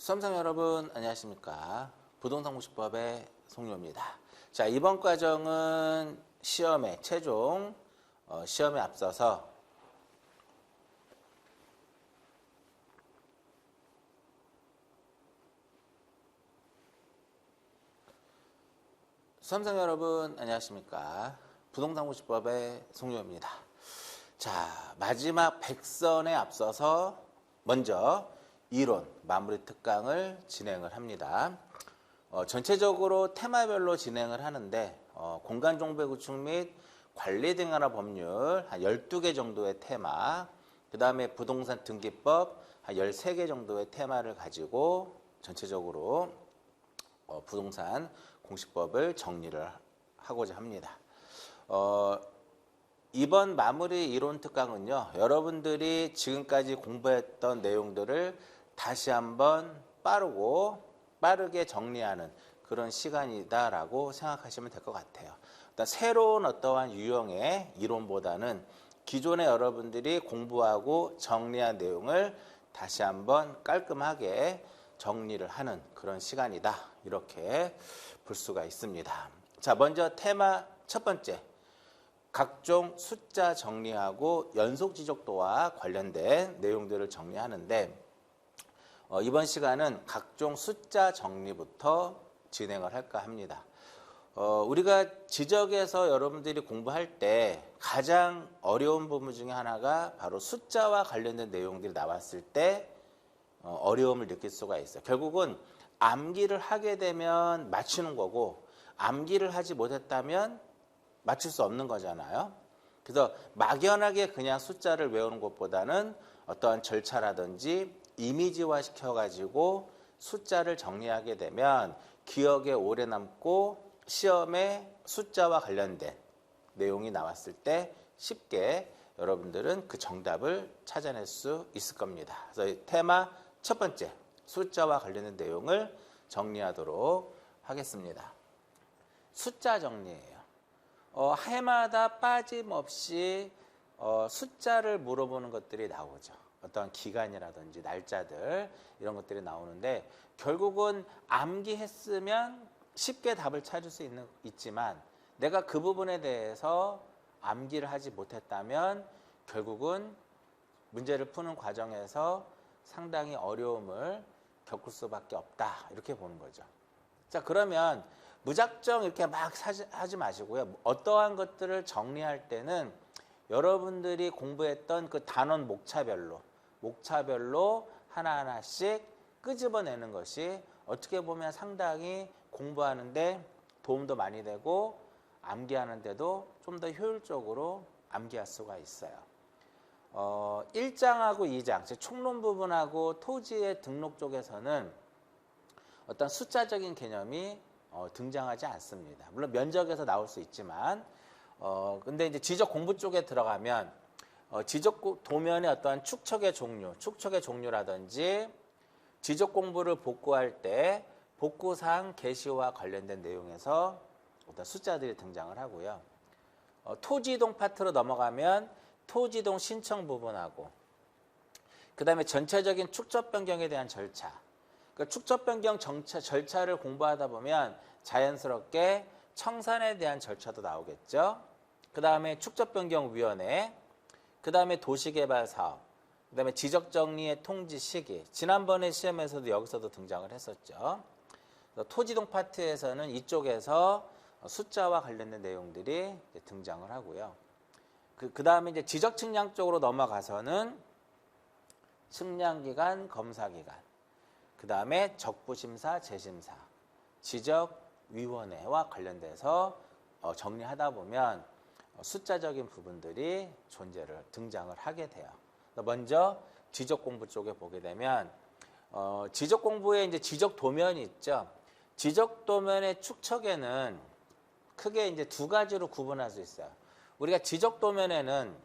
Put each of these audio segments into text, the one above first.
수험생 여러분 안녕하십니까. 부동산 공시법의 송료입니다. 자, 이번 과정은 시험에 최종 시험에 앞서서 수험생 여러분 안녕하십니까. 부동산 공시법의 송료입니다. 자, 마지막 100선에 앞서서 먼저 이론 마무리 특강을 진행을 합니다. 전체적으로 테마별로 진행을 하는데 공간정보의 구축 및 관리 등하나 법률 한 12개 정도의 테마, 그 다음에 부동산 등기법 한 13개 정도의 테마를 가지고 전체적으로 부동산 공시법을 정리를 하고자 합니다. 이번 마무리 이론 특강은요, 여러분들이 지금까지 공부했던 내용들을 다시 한번 빠르게 정리하는 그런 시간이다라고 생각하시면 될 것 같아요. 일단 새로운 어떠한 유형의 이론보다는 기존에 여러분들이 공부하고 정리한 내용을 다시 한번 깔끔하게 정리를 하는 그런 시간이다. 이렇게 볼 수가 있습니다. 자, 먼저 테마 첫 번째. 각종 숫자 정리하고 연속 지적도와 관련된 내용들을 정리하는데 이번 시간은 각종 숫자 정리부터 진행을 할까 합니다. 우리가 지적에서 여러분들이 공부할 때 가장 어려운 부분 중에 하나가 바로 숫자와 관련된 내용들이 나왔을 때 어려움을 느낄 수가 있어요. 결국은 암기를 하게 되면 맞추는 거고 암기를 하지 못했다면 맞출 수 없는 거잖아요. 그래서 막연하게 그냥 숫자를 외우는 것보다는 어떠한 절차라든지 이미지화 시켜가지고 숫자를 정리하게 되면 기억에 오래 남고 시험에 숫자와 관련된 내용이 나왔을 때 쉽게 여러분들은 그 정답을 찾아낼 수 있을 겁니다. 그래서 테마 첫 번째, 숫자와 관련된 내용을 정리하도록 하겠습니다. 숫자 정리예요. 해마다 빠짐없이 숫자를 물어보는 것들이 나오죠. 어떠한 기간이라든지 날짜들 이런 것들이 나오는데 결국은 암기했으면 쉽게 답을 찾을 수 있지만 내가 그 부분에 대해서 암기를 하지 못했다면 결국은 문제를 푸는 과정에서 상당히 어려움을 겪을 수밖에 없다. 이렇게 보는 거죠. 자, 그러면 무작정 이렇게 막 하지 마시고요. 어떠한 것들을 정리할 때는 여러분들이 공부했던 그 단원 목차별로 하나하나씩 끄집어내는 것이 어떻게 보면 상당히 공부하는데 도움도 많이 되고 암기하는데도 좀 더 효율적으로 암기할 수가 있어요. 1장하고 2장, 즉 총론 부분하고 토지의 등록 쪽에서는 어떤 숫자적인 개념이 등장하지 않습니다. 물론 면적에서 나올 수 있지만 근데 이제 지적 공부 쪽에 들어가면 지적 도면의 어떠한 축척의 종류라든지 지적 공부를 복구할 때 복구사항 게시와 관련된 내용에서 어떤 숫자들이 등장을 하고요. 토지이동 파트로 넘어가면 토지이동 신청 부분하고 그 다음에 전체적인 축적 변경에 대한 절차, 그 축적 변경 절차를 공부하다 보면 자연스럽게 청산에 대한 절차도 나오겠죠. 그 다음에 축적변경위원회, 그 다음에 도시개발사업, 그 다음에 지적정리의 통지 시기. 지난번에 시험에서도 여기서도 등장을 했었죠. 토지동 파트에서는 이쪽에서 숫자와 관련된 내용들이 등장을 하고요. 그 다음에 이제 지적측량 쪽으로 넘어가서는 측량기간, 검사기간, 그 다음에 적부심사, 재심사, 지적위원회와 관련돼서 정리하다 보면 숫자적인 부분들이 등장을 하게 돼요. 먼저 지적 공부 쪽에 보게 되면 지적 공부에 이제 지적 도면이 있죠. 지적 도면의 축척에는 크게 이제 두 가지로 구분할 수 있어요. 우리가 지적 도면에는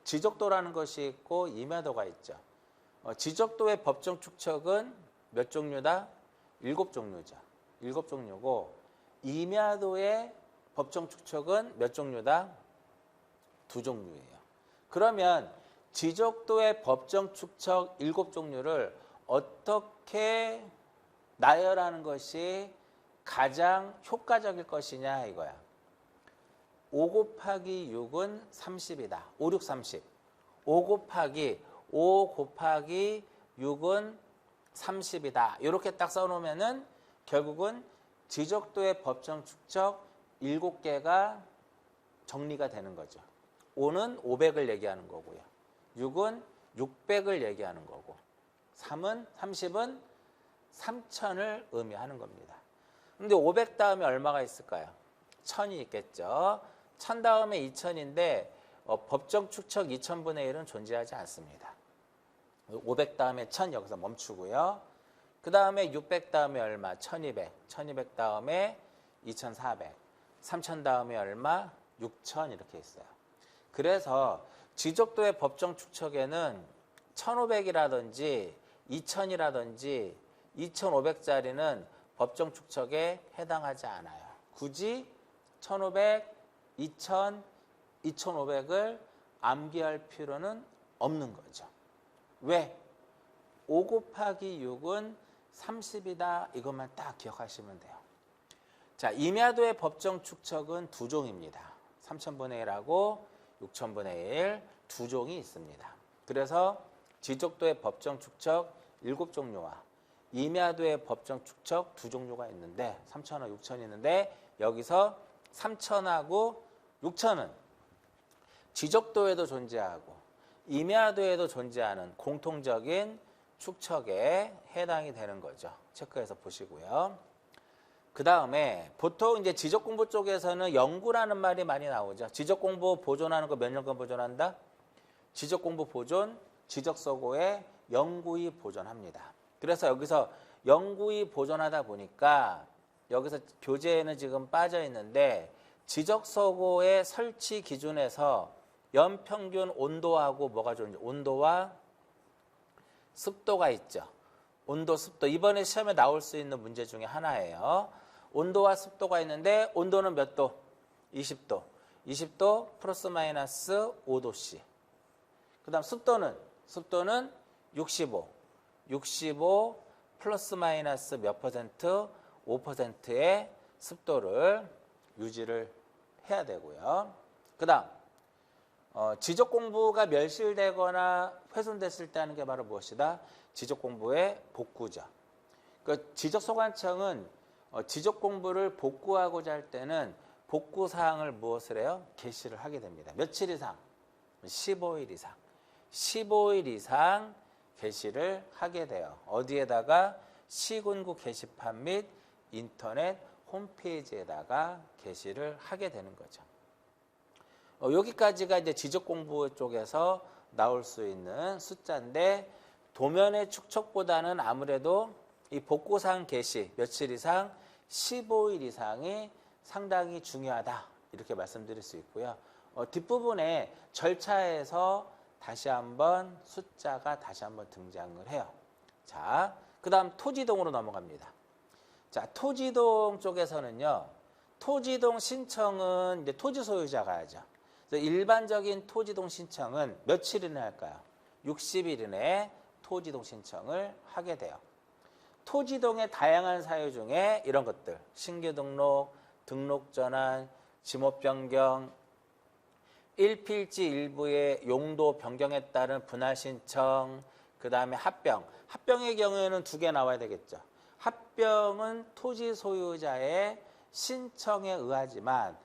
지적도라는 것이 있고 임야도가 있죠. 지적도의 법정 축척은 몇 종류다? 7종류죠. 7종류고 임야도의 법정 축척은 몇 종류다? 2종류예요. 그러면 지적도의 법정 축척 7종류를 어떻게 나열하는 것이 가장 효과적일 것이냐 이거야. 5 곱하기 6은 30이다. 5, 6, 30. 5 곱하기 6은 30이다. 이렇게 딱 써놓으면은 결국은 지적도의 법정 축척 7개가 정리가 되는 거죠. 5는 500을 얘기하는 거고요. 6은 600을 얘기하는 거고 30은 3000을 의미하는 겁니다. 근데 500 다음에 얼마가 있을까요? 1000이 있겠죠. 1000 다음에 2000인데 법정 축척 2000분의 1은 존재하지 않습니다. 500 다음에 1000 여기서 멈추고요. 그 다음에 600 다음에 얼마? 1200. 1200 다음에 2400. 3000 다음에 얼마? 6000 이렇게 있어요. 그래서 지적도의 법정 축척에는 1500이라든지 2000이라든지 2500짜리는 법정 축척에 해당하지 않아요. 굳이 1500, 2000, 2500을 암기할 필요는 없는 거죠. 왜? 5 곱하기 6은 30이다. 이것만 딱 기억하시면 돼요. 자, 임야도의 법정 축척은 두 종입니다. 3000분의 1하고 6000분의 1 두 종이 있습니다. 그래서 지적도의 법정 축척 7종류와 임야도의 법정 축척 두 종류가 있는데 3000하고 6000이 있는데 여기서 3000하고 6000은 지적도에도 존재하고 임야도에도 존재하는 공통적인 축척에 해당이 되는 거죠. 체크해서 보시고요. 그 다음에 보통 이제 지적공부 쪽에서는 연구라는 말이 많이 나오죠. 지적공부 보존하는 거 몇 년간 보존한다? 지적공부 보존, 지적서고에 영구히 보존합니다. 그래서 여기서 영구히 보존하다 보니까 여기서 교재에는 지금 빠져 있는데 지적서고의 설치 기준에서 연평균 온도하고 뭐가 좋은지 온도와 습도가 있죠. 온도, 습도. 이번에 시험에 나올 수 있는 문제 중에 하나예요. 온도와 습도가 있는데 온도는 몇 도? 20도. 20도 플러스 마이너스 5도씨. 그 다음 습도는 65. 65 플러스 마이너스 몇 퍼센트? 5%의 습도를 유지를 해야 되고요. 그 다음 지적 공부가 멸실되거나 훼손됐을 때 하는 게 바로 무엇이다? 지적 공부의 복구죠. 그 지적소관청은 지적 공부를 복구하고자 할 때는 복구 사항을 무엇을 해요? 게시를 하게 됩니다. 며칠 이상? 15일 이상. 15일 이상 게시를 하게 돼요. 어디에다가? 시군구 게시판 및 인터넷 홈페이지에다가 게시를 하게 되는 거죠. 여기까지가 이제 지적공부 쪽에서 나올 수 있는 숫자인데 도면의 축척보다는 아무래도 이 복구사항 게시 며칠 이상 15일 이상이 상당히 중요하다 이렇게 말씀드릴 수 있고요. 뒷부분에 절차에서 다시 한번 숫자가 다시 한번 등장을 해요. 자, 그 다음 토지동으로 넘어갑니다. 자, 토지동 쪽에서는요. 토지동 신청은 이제 토지 소유자가 하죠. 일반적인 토지동 신청은 며칠이나 할까요? 60일 이내에 토지동 신청을 하게 돼요. 토지동의 다양한 사유 중에 이런 것들, 신규 등록, 등록 전환, 지목 변경, 1필지 일부의 용도 변경에 따른 분할 신청, 그 다음에 합병. 합병의 경우에는 두 개 나와야 되겠죠. 합병은 토지 소유자의 신청에 의하지만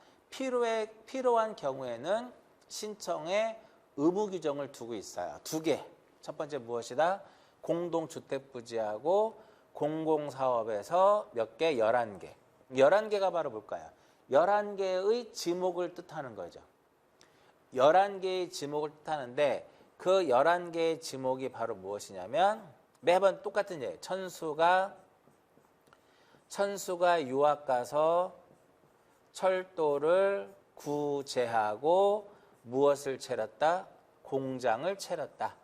필요한 경우에는 신청에 의무 규정을 두고 있어요. 두 개. 첫 번째 무엇이다? 공동주택부지하고 공공사업에서 몇 개? 11개. 11개가 바로 뭘까요? 11개의 지목을 뜻하는 거죠. 11개의 지목을 뜻하는데 그 11개의 지목이 바로 무엇이냐면 매번 똑같은 얘기예요. 천수가 유학 가서 철도를 구제하고 무엇을 차렸다? 공장을 차렸다.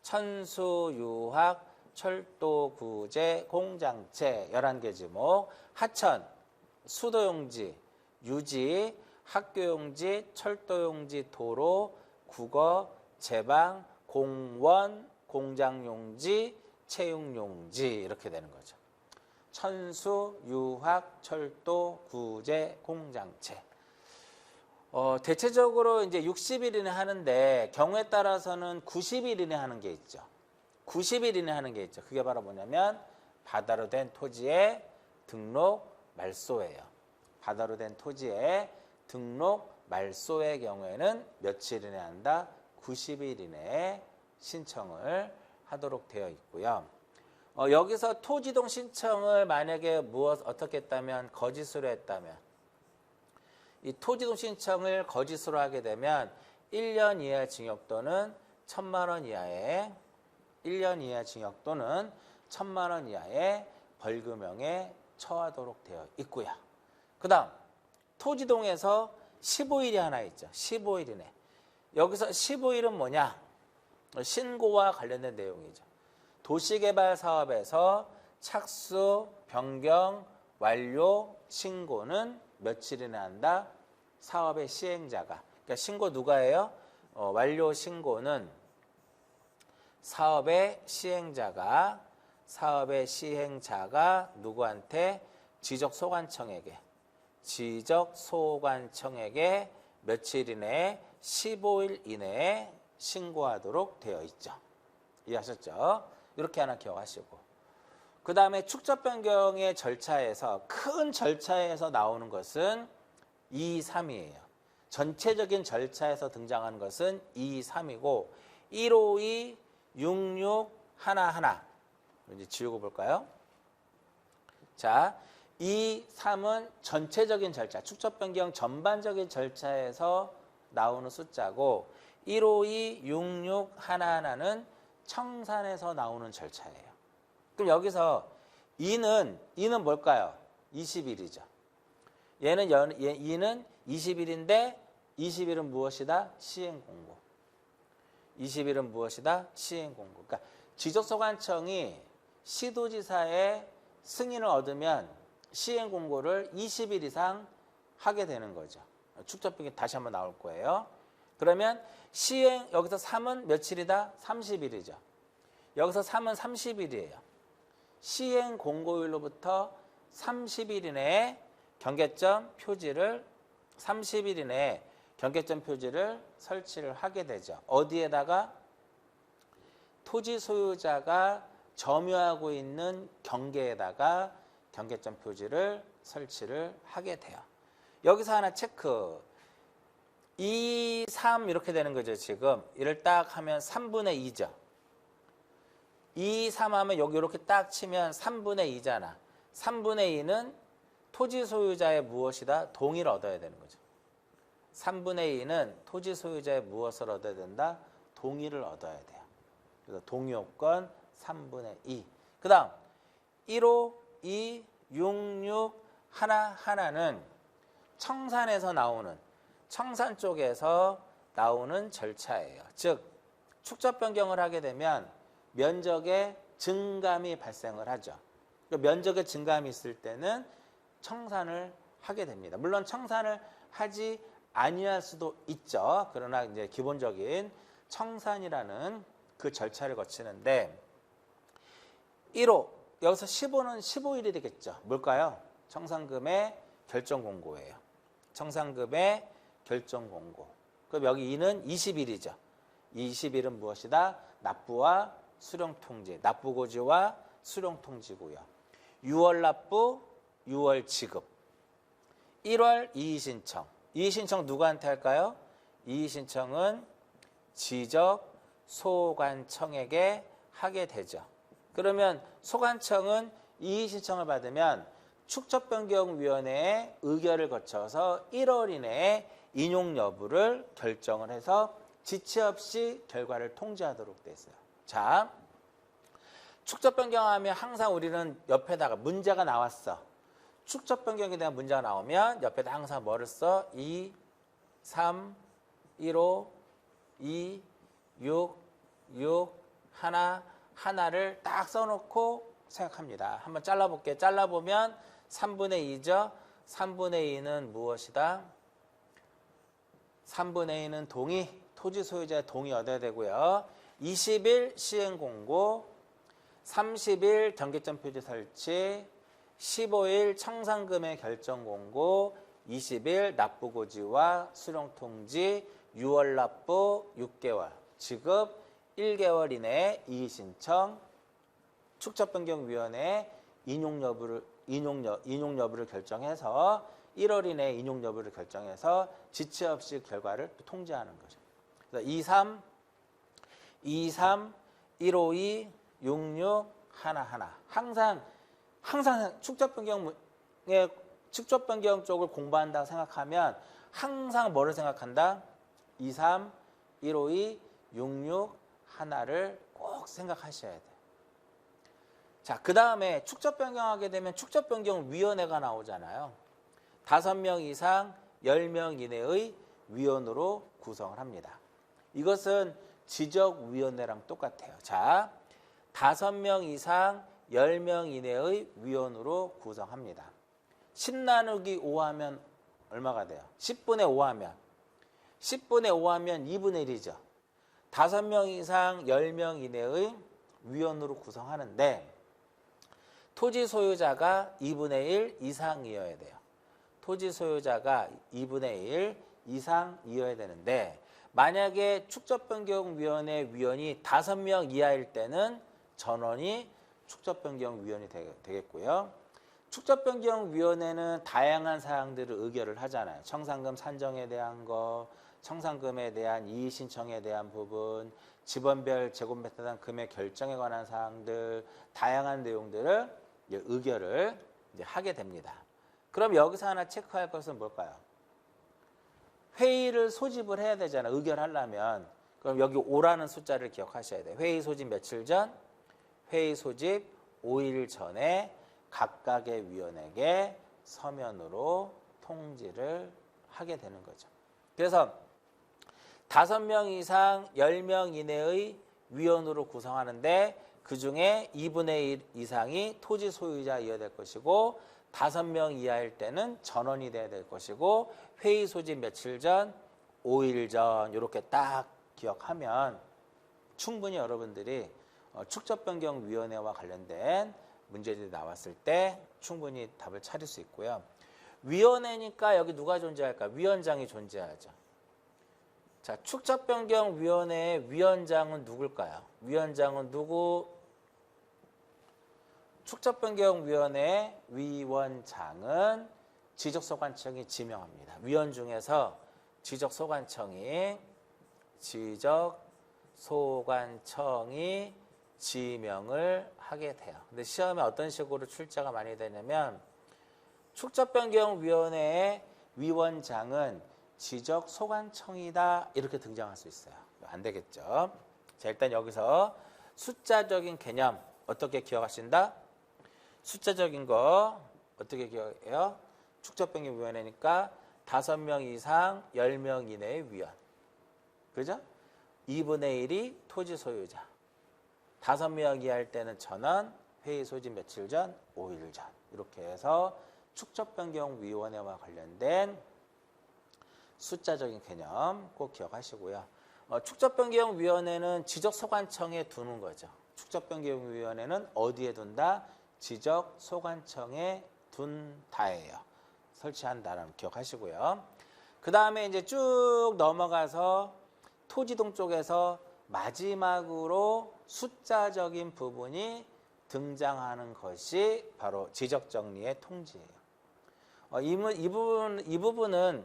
천수 유학 철도 구제 공장체 11개 지목. 하천 수도용지 유지 학교용지 철도용지 도로 국어 제방 공원 공장용지 채용용지 이렇게 되는 거죠. 천수, 유학, 철도, 구제, 공장체. 대체적으로 이제 60일 이내 하는데 경우에 따라서는 90일 이내 하는 게 있죠. 90일 이내 하는 게 있죠. 그게 바로 뭐냐면 바다로 된 토지의 등록 말소예요. 바다로 된 토지의 등록 말소의 경우에는 며칠 이내 한다? 90일 이내에 신청을 하도록 되어 있고요. 여기서 토지동 신청을 만약에 어떻게 했다면 거짓으로 했다면 이 토지동 신청을 거짓으로 하게 되면 1년 이하 징역 또는 1,000만 원 이하의 1년 이하 징역 또는 1,000만 원 이하의 벌금형에 처하도록 되어 있고요. 그 다음 토지동에서 15일이 하나 있죠. 15일 이내. 여기서 15일은 뭐냐? 신고와 관련된 내용이죠. 도시개발 사업에서 착수, 변경, 완료, 신고는 며칠 이내 한다? 사업의 시행자가. 그러니까 신고 누가 해요? 완료 신고는 사업의 시행자가 누구한테? 지적소관청에게 며칠 이내에 15일 이내에 신고하도록 되어 있죠. 이해하셨죠? 이렇게 하나 기억하시고. 그 다음에 축적 변경의 절차에서 큰 절차에서 나오는 것은 2, 3이에요. 전체적인 절차에서 등장하는 것은 2, 3이고 152, 66, 11 이제 지우고 볼까요? 자, 2, 3은 전체적인 절차, 축적 변경 전반적인 절차에서 나오는 숫자고 152, 66, 11는 청산에서 나오는 절차예요. 그럼 여기서 2는 뭘까요? 20일이죠. 얘는 2는 20일인데 20일은 무엇이다? 시행공고. 20일은 무엇이다? 시행공고. 그러니까 지적소관청이 시도지사의 승인을 얻으면 시행공고를 20일 이상 하게 되는 거죠. 축적변경 다시 한번 나올 거예요. 그러면 여기서 3은 며칠이다? 30일이죠. 여기서 3은 30일이에요. 시행 공고일로부터 30일 이내에 경계점 표지를 설치를 하게 되죠. 어디에다가? 토지 소유자가 점유하고 있는 경계에다가 경계점 표지를 설치를 하게 돼요. 여기서 하나 체크. 2, 3 이렇게 되는 거죠. 지금 이를 딱 하면 3분의 2죠. 2, 3 하면 여기 이렇게 딱 치면 3분의 2잖아. 3분의 2는 토지 소유자의 무엇이다? 동의를 얻어야 되는 거죠. 3분의 2는 토지 소유자의 무엇을 얻어야 된다? 동의를 얻어야 돼요. 그래서 동의 요건 3분의 2. 그 다음 1호, 2, 66, 하나는 청산에서 나오는 청산 쪽에서 나오는 절차예요. 즉 축적 변경을 하게 되면 면적의 증감이 발생을 하죠. 면적의 증감이 있을 때는 청산을 하게 됩니다. 물론 청산을 하지 아니할 수도 있죠. 그러나 이제 기본적인 청산이라는 그 절차를 거치는데 1호 여기서 15는 15일이 되겠죠. 뭘까요? 청산금의 결정 공고예요. 청산금의 결정 공고. 그럼 여기 2는 20일이죠. 20일은 무엇이다? 납부와 수령통지. 납부고지와 수령통지고요. 6월 납부, 6월 지급. 1월 이의신청. 이의신청 누구한테 할까요? 이의신청은 지적소관청에게 하게 되죠. 그러면 소관청은 이의신청을 받으면 축적변경위원회의 의결을 거쳐서 1월 이내에 인용 여부를 결정을 해서 지체 없이 결과를 통지하도록 돼 있어요. 자, 축적변경하면 항상 우리는 옆에다가 문제가 나왔어. 축적변경에 대한 문제가 나오면 옆에다 항상 뭐를 써? 2, 3, 1호, 2, 6, 1를 딱 써놓고 생각합니다. 한번 잘라볼게요. 잘라보면 3분의 2죠. 3분의 2는 무엇이다? 3분의 2는 동의, 토지 소유자의 동의 얻어야 되고요. 20일 시행공고, 30일 경계점 표지 설치, 15일 청산금액 결정 공고, 20일 납부 고지와 수령 통지, 6월 납부 6개월, 지급 1개월 이내에 이의 신청, 축적 변경위원회 인용 여부를 결정해서 1월 이내에 인용 여부를 결정해서 지체 없이 결과를 통지하는 거죠. 그래서 23, 152, 66, 하나하나. 항상 축적 변경 쪽을 공부한다고 생각하면 항상 뭐를 생각한다? 23, 152, 66, 하나를 꼭 생각하셔야 돼요. 자, 그 다음에 축적 변경하게 되면 축적 변경 위원회가 나오잖아요. 5명 이상 10명 이내의 위원으로 구성을 합니다. 이것은 지적위원회랑 똑같아요. 자, 5명 이상 10명 이내의 위원으로 구성합니다. 10 나누기 5 하면 얼마가 돼요? 10분의 5 하면 2분의 1이죠. 5명 이상 10명 이내의 위원으로 구성하는데 토지 소유자가 2분의 1 이상이어야 돼요. 토지 소유자가 2분의 1 이상이어야 되는데 만약에 축적변경위원회 위원이 5명 이하일 때는 전원이 축적변경위원이 되겠고요. 축적변경위원회는 다양한 사항들을 의결을 하잖아요. 청산금 산정에 대한 거, 청산금에 대한 이의 신청에 대한 부분, 지번별 제곱미터에 대한 금액 결정에 관한 사항들, 다양한 내용들을 의결을 하게 됩니다. 그럼 여기서 하나 체크할 것은 뭘까요? 회의를 소집을 해야 되잖아요. 의결하려면. 그럼 여기 5라는 숫자를 기억하셔야 돼요. 회의 소집 며칠 전? 회의 소집 5일 전에 각각의 위원에게 서면으로 통지를 하게 되는 거죠. 그래서 5명 이상 10명 이내의 위원으로 구성하는데 그중에 2분의 1 이상이 토지 소유자이어야 될 것이고 5명 이하일 때는 전원이 돼야 될 것이고 회의 소집 며칠 전, 5일 전 이렇게 딱 기억하면 충분히 여러분들이 축적변경위원회와 관련된 문제들이 나왔을 때 충분히 답을 찾을 수 있고요. 위원회니까 여기 누가 존재할까? 위원장이 존재하죠. 자, 축적변경위원회의 위원장은 누굴까요? 위원장은 누구? 축적변경위원회의 위원장은 지적소관청이 지명합니다. 위원 중에서 지적소관청이 지명을 하게 돼요. 근데 시험에 어떤 식으로 출제가 많이 되냐면 축적변경위원회의 위원장은 지적소관청이다 이렇게 등장할 수 있어요. 안 되겠죠. 자, 일단 여기서 숫자적인 개념 어떻게 기억하신다? 숫자적인 거 어떻게 기억해요? 축적변경위원회니까 5명 이상 10명 이내의 위원. 그죠? 2분의 1이 토지 소유자. 5명 이하일 때는 전원, 회의 소집 며칠 전, 5일 전. 이렇게 해서 축적변경위원회와 관련된 숫자적인 개념 꼭 기억하시고요. 축적변경위원회는 지적소관청에 두는 거죠. 축적변경위원회는 어디에 둔다? 지적소관청에 둔다예요. 설치한다라는 기억하시고요. 그 다음에 이제 쭉 넘어가서 토지동 쪽에서 마지막으로 숫자적인 부분이 등장하는 것이 바로 지적정리의 통지예요. 이 부분은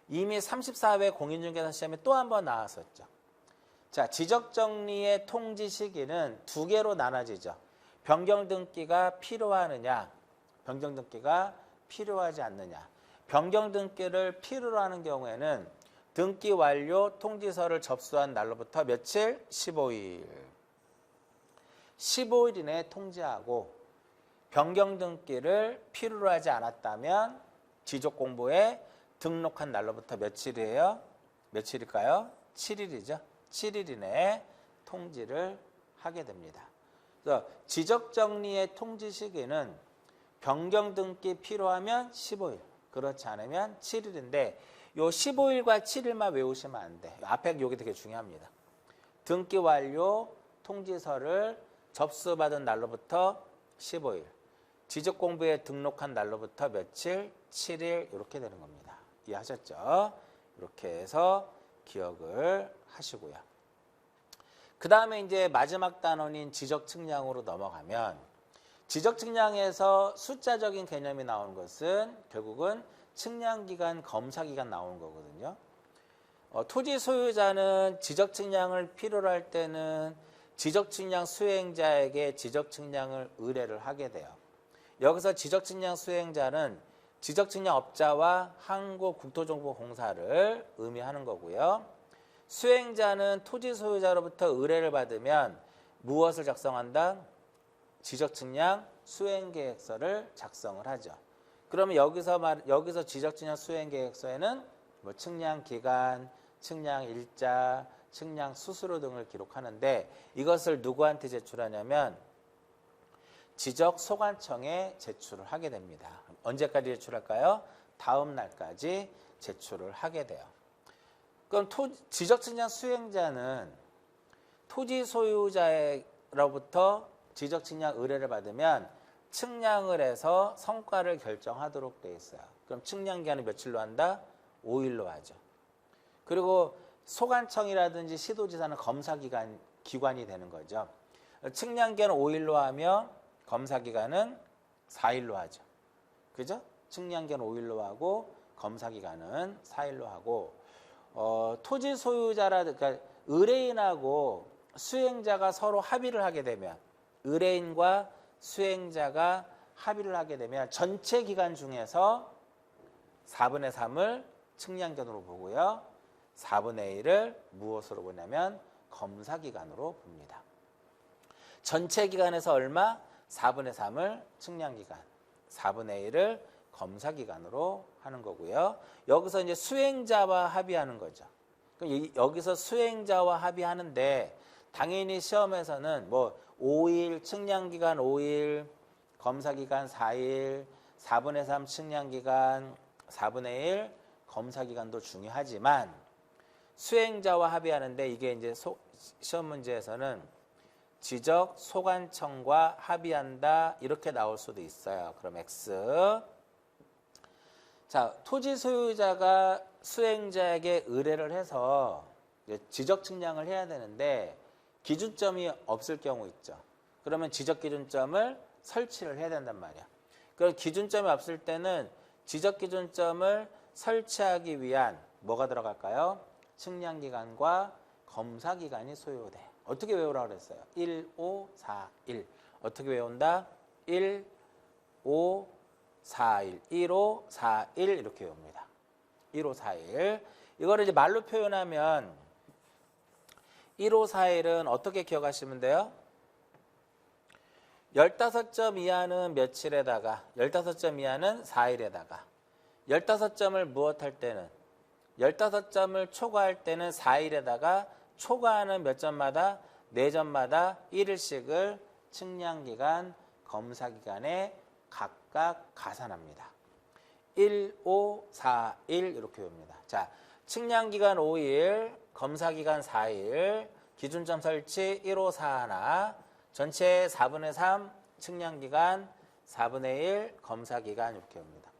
이미 34회 공인중개사 시험에 또 한 번 나왔었죠. 자, 지적정리의 통지 시기는 2개로 나눠지죠. 변경등기가 필요하느냐, 변경등기가 필요하지 않느냐. 변경등기를 필요로 하는 경우에는 등기 완료 통지서를 접수한 날로부터 며칠? 15일. 15일 이내에 통지하고 변경등기를 필요로 하지 않았다면 지적공부에 등록한 날로부터 며칠이에요? 며칠일까요? 7일이죠. 7일 이내에 통지를 하게 됩니다. 그래서 지적정리의 통지 시기는 변경등기 필요하면 15일, 그렇지 않으면 7일인데 요 15일과 7일만 외우시면 안 돼. 앞에 요게 되게 중요합니다. 등기 완료 통지서를 접수받은 날로부터 15일, 지적공부에 등록한 날로부터 며칠, 7일 이렇게 되는 겁니다. 이해하셨죠? 이렇게 해서 기억을 하시고요. 그 다음에 이제 마지막 단원인 지적측량으로 넘어가면 지적측량에서 숫자적인 개념이 나오는 것은 결국은 측량기간, 검사기간 나오는 거거든요. 토지 소유자는 지적측량을 필요로 할 때는 지적측량 수행자에게 지적측량을 의뢰를 하게 돼요. 여기서 지적측량 수행자는 지적측량업자와 한국국토정보공사를 의미하는 거고요. 수행자는 토지 소유자로부터 의뢰를 받으면 무엇을 작성한다? 지적측량 수행계획서를 작성을 하죠. 그러면 여기서 지적측량 수행계획서에는 뭐 측량기간, 측량일자, 측량수수료 등을 기록하는데 이것을 누구한테 제출하냐면 지적소관청에 제출을 하게 됩니다. 언제까지 제출할까요? 다음 날까지 제출을 하게 돼요. 그럼 지적측량 수행자는 토지 소유자로부터 지적측량 의뢰를 받으면 측량을 해서 성과를 결정하도록 되어 있어요. 그럼 측량기간은 며칠로 한다? 5일로 하죠. 그리고 소관청이라든지 시도지사는 검사기관이 되는 거죠. 측량기간은 5일로 하며 검사기간은 4일로 하죠. 그죠? 측량기간은 5일로 하고 검사기간은 4일로 하고 토지 소유자라든가 의뢰인하고 수행자가 서로 합의를 하게 되면 의뢰인과 수행자가 합의를 하게 되면 전체 기간 중에서 4분의 3을 측량기간으로 보고요. 4분의 1을 무엇으로 보냐면 검사기간으로 봅니다. 전체 기간에서 얼마? 4분의 3을 측량기간, 4분의 1을 검사기간으로 하는 거고요. 여기서 이제 수행자와 합의하는 거죠. 여기서 수행자와 합의하는데 당연히 시험에서는 뭐 5일, 측량기간 5일, 검사기간 4일, 4분의 3 측량기간, 4분의 1 검사기간도 중요하지만 수행자와 합의하는데 이게 이제 시험 문제에서는 지적 소관청과 합의한다 이렇게 나올 수도 있어요. 그럼 X. 자, 토지 소유자가 수행자에게 의뢰를 해서 지적 측량을 해야 되는데 기준점이 없을 경우 있죠. 그러면 지적 기준점을 설치를 해야 된단 말이야. 그럼 기준점이 없을 때는 지적 기준점을 설치하기 위한 뭐가 들어갈까요? 측량기간과 검사기간이 소요돼. 어떻게 외우라고 그랬어요? 1, 5, 4, 1. 어떻게 외운다? 1, 5, 4, 1. 1, 5, 4, 1 이렇게 외웁니다. 1, 5, 4, 1. 이거를 이제 말로 표현하면 1, 5, 4, 1은 어떻게 기억하시면 돼요? 15점 이하는 며칠에다가 15점 이하는 4일에다가 15점을 무엇할 때는 15점을 초과할 때는 4일에다가 초과하는 몇 점마다 4점마다 1일씩을 측량기간, 검사기간에 각각 가산합니다. 1, 5, 4, 1 이렇게 외웁니다. 자, 측량기간 5일, 검사기간 4일, 기준점 설치 1, 5, 4 하나, 전체 4분의 3 측량기간, 4분의 1 검사기간 이렇게 옵니다.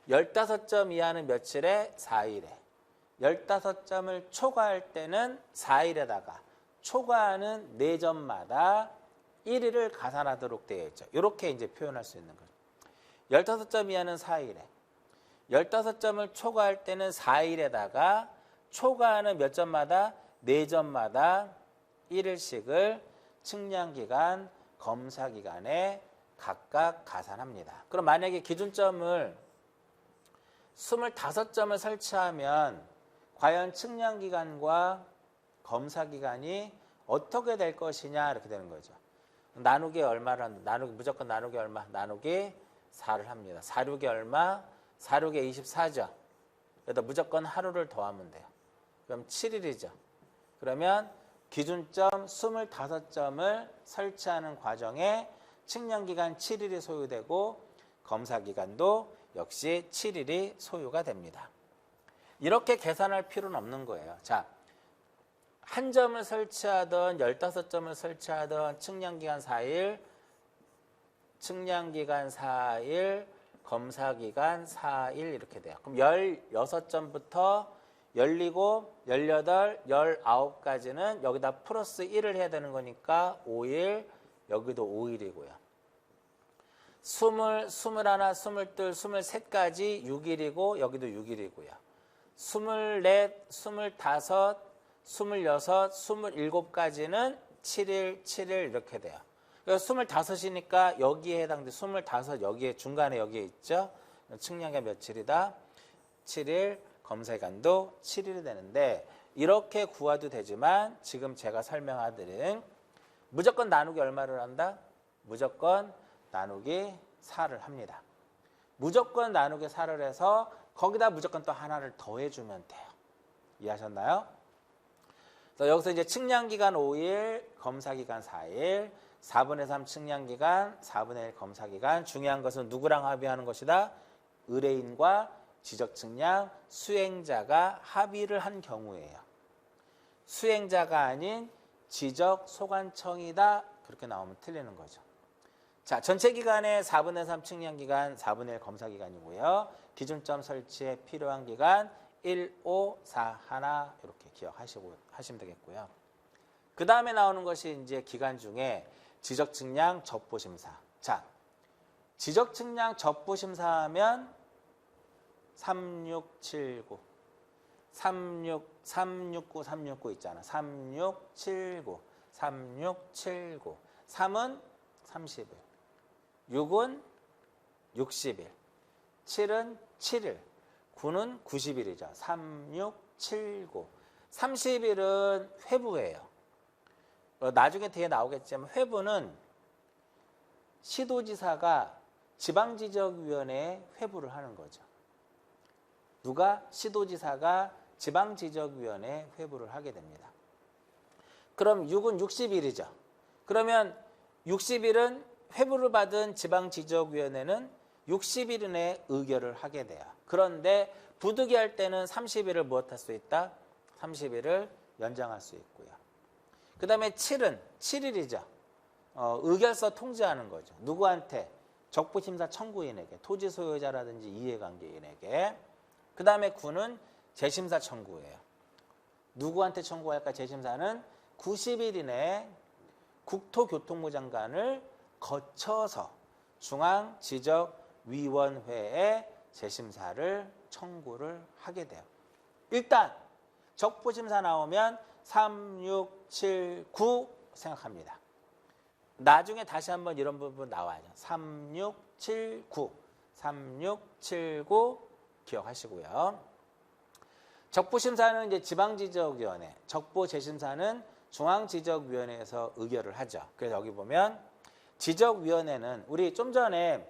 15점 이하는 며칠에? 4일에. 15점을 초과할 때는 4일에다가 초과하는 4점마다 1일을 가산하도록 되어 있죠. 이렇게 이제 표현할 수 있는 거죠. 15점 이하는 4일에. 15점을 초과할 때는 4일에다가 초과하는 몇 점마다? 4점마다 1일씩을 측량기간, 검사기간에 각각 가산합니다. 그럼 만약에 기준점을 25점을 설치하면 과연 측량기간과 검사기간이 어떻게 될 것이냐 이렇게 되는 거죠. 나누기 얼마를 한다. 무조건 나누기 얼마? 나누기 4를 합니다. 4, 6이 얼마? 4, 6에 24죠. 여기다 무조건 하루를 더하면 돼요. 그럼 7일이죠. 그러면 기준점 25점을 설치하는 과정에 측량기간 7일이 소요되고 검사기간도 역시 7일이 소요가 됩니다. 이렇게 계산할 필요는 없는 거예요. 자, 한 점을 설치하던 15점을 설치하던 측량기간 4일, 측량기간 4일, 검사기간 4일 이렇게 돼요. 그럼 16점부터 열리고 18, 19까지는 여기다 플러스 1을 해야 되는 거니까 5일, 여기도 5일이고요. 20, 21, 22, 23까지 6일이고 여기도 6일이고요. 24, 25, 26, 27까지는 7일, 7일 이렇게 돼요. 25이니까 여기에 해당돼 25 여기에 중간에 여기에 있죠. 측량기간 며칠이다? 7일, 검사기간도 7일이 되는데 이렇게 구해도 되지만 지금 제가 설명해드린 무조건 나누기 얼마를 한다? 무조건 나누기 4를 합니다. 무조건 나누기 4를 해서 거기다 무조건 또 하나를 더해주면 돼요. 이해하셨나요? 그래서 여기서 이제 측량기간 5일, 검사기간 4일, 4분의 3 측량기간, 4분의 1 검사기간. 중요한 것은 누구랑 합의하는 것이다? 의뢰인과 지적측량 수행자가 합의를 한 경우예요. 수행자가 아닌 지적소관청이다. 그렇게 나오면 틀리는 거죠. 자, 전체 기간의 4분의 3 측량기간, 4분의 1 검사기간이고요. 기준점 설치에 필요한 기간 1, 5, 4, 1 이렇게 기억하시면 되겠고요. 그 다음에 나오는 것이 이제 기간 중에 지적측량 접보심사. 자, 지적측량 접보심사하면 3679, 369, 369 있잖아. 3679, 3679. 3은 30일, 6은 60일, 7은 7일, 9는 90일이죠. 3679. 30일은 회부예요. 나중에 뒤에 나오겠지만 회부는 시도지사가 지방지적위원회에 회부를 하는 거죠. 누가? 시도지사가 지방지적위원회에 회부를 하게 됩니다. 그럼 6은 60일이죠. 그러면 60일은 회부를 받은 지방지적위원회는 60일 이내에 의결을 하게 돼요. 그런데 부득이할 때는 30일을 무엇할 수 있다? 30일을 연장할 수 있고요. 그 다음에 7은 7일이죠. 의결서 통지하는 거죠. 누구한테? 적부심사 청구인에게, 토지 소유자라든지 이해관계인에게. 그 다음에 9는 재심사 청구예요. 누구한테 청구할까? 재심사는 90일 이내에 국토교통부 장관을 거쳐서 중앙지적위원회에 재심사를 청구를 하게 돼요. 일단 적부심사 나오면 3, 6, 7, 9 생각합니다. 나중에 다시 한번 이런 부분 나와요. 3, 6, 7, 9. 3, 6, 7, 9 기억하시고요. 적부심사는 이제 지방지적위원회, 적부재심사는 중앙지적위원회에서 의결을 하죠. 그래서 여기 보면 지적위원회는 우리 좀 전에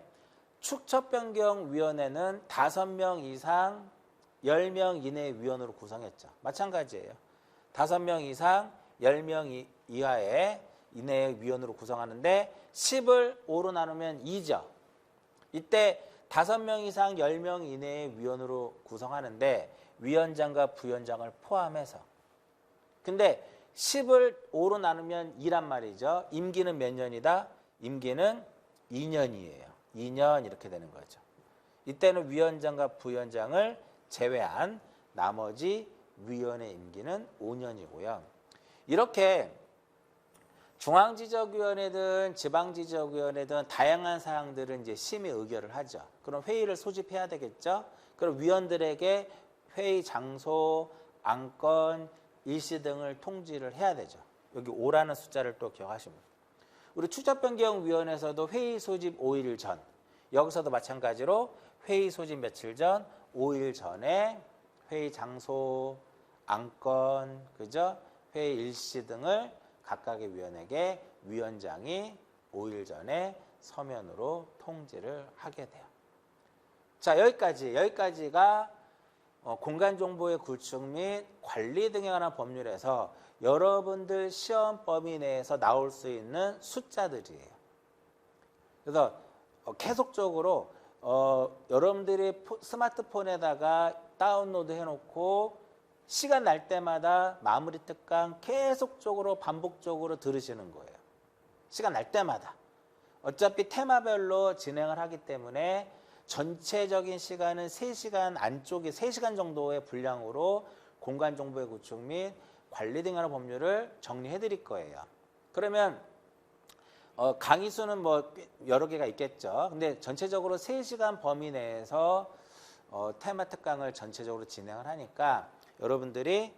축척변경위원회는 5명 이상 10명 이내 위원으로 구성했죠. 마찬가지예요. 5명 이상 10명 이하의 이내의 위원으로 구성하는데 10을 5로 나누면 2죠. 이때 5명 이상 10명 이내의 위원으로 구성하는데 위원장과 부위원장을 포함해서. 근데 10을 5로 나누면 2란 말이죠. 임기는 몇 년이다? 임기는 2년이에요. 2년 이렇게 되는 거죠. 이때는 위원장과 부위원장을 제외한 나머지 위원의 임기는 5년이고요. 이렇게 중앙지적위원회든 지방지적위원회든 다양한 사항들은 이제 심의 의결을 하죠. 그럼 회의를 소집해야 되겠죠. 그럼 위원들에게 회의 장소, 안건, 일시 등을 통지를 해야 되죠. 여기 5라는 숫자를 또 기억하시면 돼요. 우리 축척변경위원회에서도 회의 소집 5일 전, 여기서도 마찬가지로 회의 소집 며칠 전, 5일 전에 회의 장소, 안건, 그죠? 회의 일시 등을 각각의 위원에게 위원장이 5일 전에 서면으로 통지를 하게 돼요. 자, 여기까지가 공간정보의 구축 및 관리 등에 관한 법률에서 여러분들 시험 범위 내에서 나올 수 있는 숫자들이에요. 그래서 계속적으로 여러분들이 스마트폰에다가 다운로드 해놓고 시간 날 때마다 마무리 특강 계속적으로 반복적으로 들으시는 거예요. 시간 날 때마다. 어차피 테마별로 진행을 하기 때문에 전체적인 시간은 3시간 안쪽에 3시간 정도의 분량으로 공간정보의 구축 및 관리 등의 법률을 정리해 드릴 거예요. 그러면 강의 수는 뭐 여러 개가 있겠죠. 근데 전체적으로 3시간 범위 내에서 테마 특강을 전체적으로 진행을 하니까 여러분들이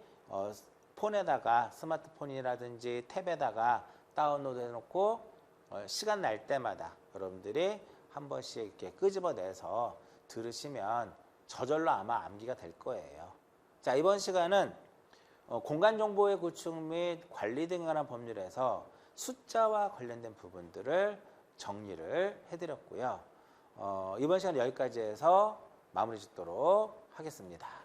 폰에다가 스마트폰이라든지 탭에다가 다운로드 해놓고 시간 날 때마다 여러분들이 한 번씩 이렇게 끄집어내서 들으시면 저절로 아마 암기가 될 거예요. 자, 이번 시간은 공간정보의 구축 및 관리 등에 관한 법률에서 숫자와 관련된 부분들을 정리를 해드렸고요. 이번 시간 여기까지 해서 마무리 짓도록 하겠습니다.